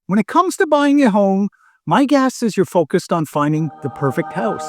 When it comes to buying a home, my guess is you're focused on finding the perfect house.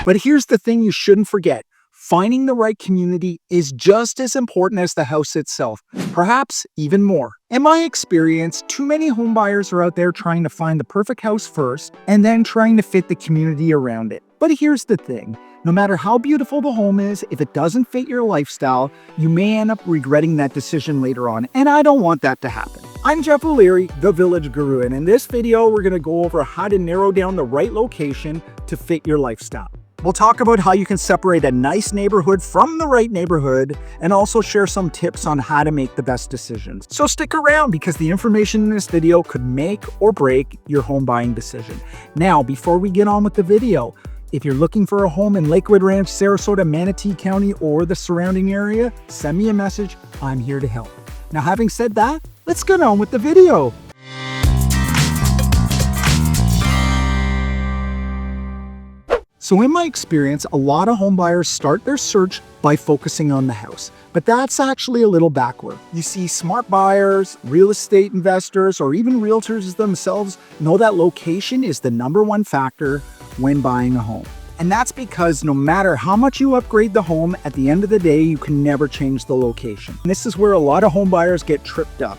But here's the thing you shouldn't forget. Finding the right community is just as important as the house itself, perhaps even more. In my experience, too many home buyers are out there trying to find the perfect house first and then trying to fit the community around it. But here's the thing. No matter how beautiful the home is, if it doesn't fit your lifestyle, you may end up regretting that decision later on, and I don't want that to happen. I'm Jeff O'Leary, the Village Guru, and in this video, we're going to go over how to narrow down the right location to fit your lifestyle. We'll talk about how you can separate a nice neighborhood from the right neighborhood and also share some tips on how to make the best decisions. So stick around because the information in this video could make or break your home buying decision. Now, before we get on with the video, if you're looking for a home in Lakewood Ranch, Sarasota, Manatee County, or the surrounding area, send me a message. I'm here to help. Now, having said that, let's get on with the video. So in my experience, a lot of home buyers start their search by focusing on the house, but that's actually a little backward. You see, smart buyers, real estate investors, or even realtors themselves know that location is the #1 factor when buying a home. And that's because no matter how much you upgrade the home, at the end of the day, you can never change the location. And this is where a lot of home buyers get tripped up,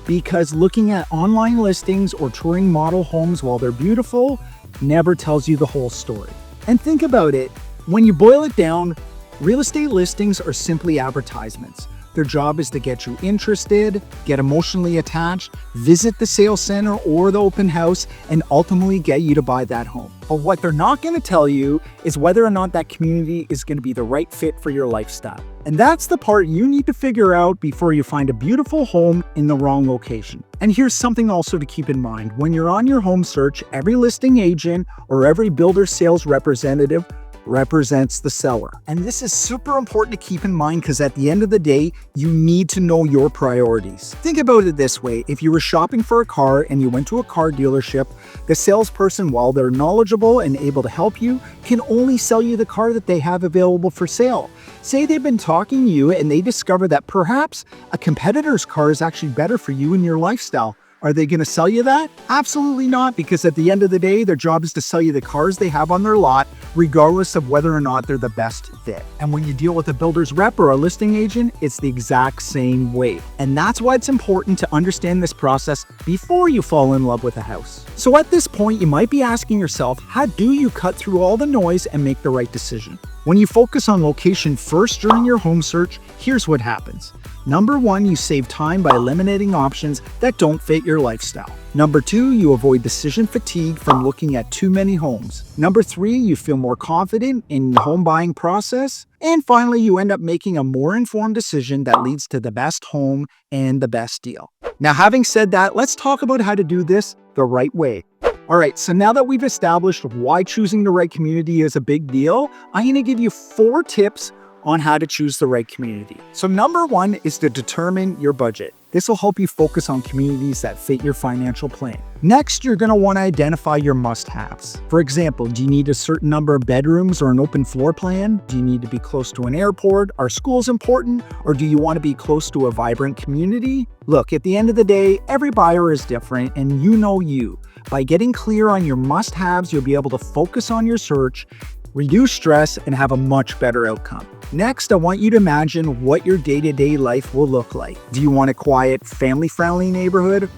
because looking at online listings or touring model homes while they're beautiful never tells you the whole story. And think about it, when you boil it down, real estate listings are simply advertisements. Their job is to get you interested, get emotionally attached, visit the sales center or the open house, and ultimately get you to buy that home. But what they're not going to tell you is whether or not that community is going to be the right fit for your lifestyle. And that's the part you need to figure out before you find a beautiful home in the wrong location. And here's something also to keep in mind. When you're on your home search, every listing agent or every builder sales representative represents the seller. And this is super important to keep in mind because at the end of the day, you need to know your priorities. Think about it this way. If you were shopping for a car and you went to a car dealership, the salesperson, while they're knowledgeable and able to help you, can only sell you the car that they have available for sale. Say they've been talking to you and they discover that perhaps a competitor's car is actually better for you and your lifestyle. Are they going to sell you that? Absolutely not, because at the end of the day, their job is to sell you the cars they have on their lot, regardless of whether or not they're the best fit. And when you deal with a builder's rep or a listing agent, it's the exact same way. And that's why it's important to understand this process before you fall in love with a house. So at this point, you might be asking yourself, how do you cut through all the noise and make the right decision? When you focus on location first during your home search, here's what happens. Number 1, you save time by eliminating options that don't fit your lifestyle. Number 2, you avoid decision fatigue from looking at too many homes. Number 3, you feel more confident in the home buying process. And finally, you end up making a more informed decision that leads to the best home and the best deal. Now, having said that, let's talk about how to do this the right way. All right, so now that we've established why choosing the right community is a big deal, I'm going to give you 4 tips on how to choose the right community. So number 1 is to determine your budget. This will help you focus on communities that fit your financial plan. Next, you're going to want to identify your must-haves. For example, do you need a certain number of bedrooms or an open floor plan? Do you need to be close to an airport? Are schools important? Or do you want to be close to a vibrant community? Look, at the end of the day, every buyer is different, and you know you. By getting clear on your must-haves, you'll be able to focus on your search, reduce stress, and have a much better outcome. Next, I want you to imagine what your day-to-day life will look like. Do you want a quiet, family-friendly neighborhood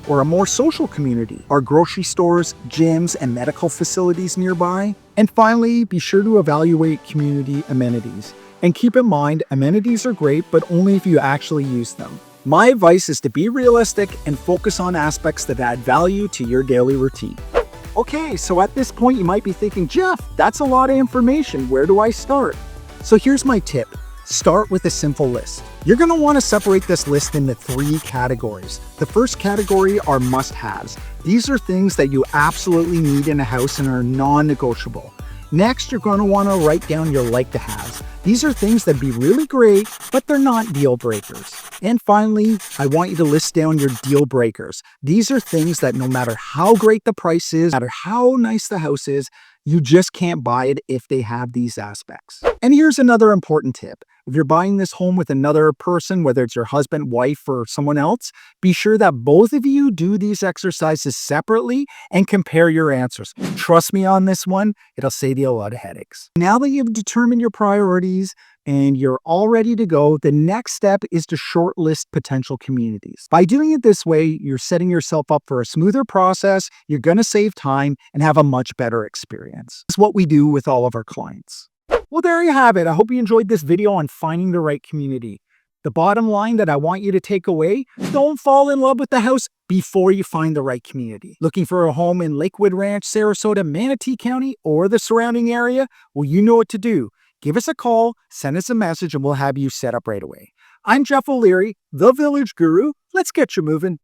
or a more social community? Are grocery stores, gyms, and medical facilities nearby? And finally, be sure to evaluate community amenities. And keep in mind, amenities are great, but only if you actually use them. My advice is to be realistic and focus on aspects that add value to your daily routine. Okay, so at this point you might be thinking, Jeff, that's a lot of information. Where do I start? So here's my tip. Start with a simple list. You're going to want to separate this list into 3 categories. The first category are must-haves. These are things that you absolutely need in a house and are non-negotiable. Next, you're going to want to write down your like-to-haves. These are things that'd be really great, but they're not deal breakers. And finally, I want you to list down your deal breakers. These are things that no matter how great the price is, no matter how nice the house is, you just can't buy it if they have these aspects. And here's another important tip. If you're buying this home with another person, whether it's your husband, wife, or someone else, be sure that both of you do these exercises separately and compare your answers. Trust me on this one, it'll save you a lot of headaches. Now that you've determined your priorities and you're all ready to go, the next step is to shortlist potential communities. By doing it this way, you're setting yourself up for a smoother process, you're going to save time and have a much better experience. It's what we do with all of our clients. Well, there you have it. I hope you enjoyed this video on finding the right community. The bottom line that I want you to take away, don't fall in love with the house before you find the right community. Looking for a home in Lakewood Ranch, Sarasota, Manatee County, or the surrounding area? Well, you know what to do. Give us a call, send us a message, and we'll have you set up right away. I'm Jeff O'Leary, the Village Guru. Let's get you moving.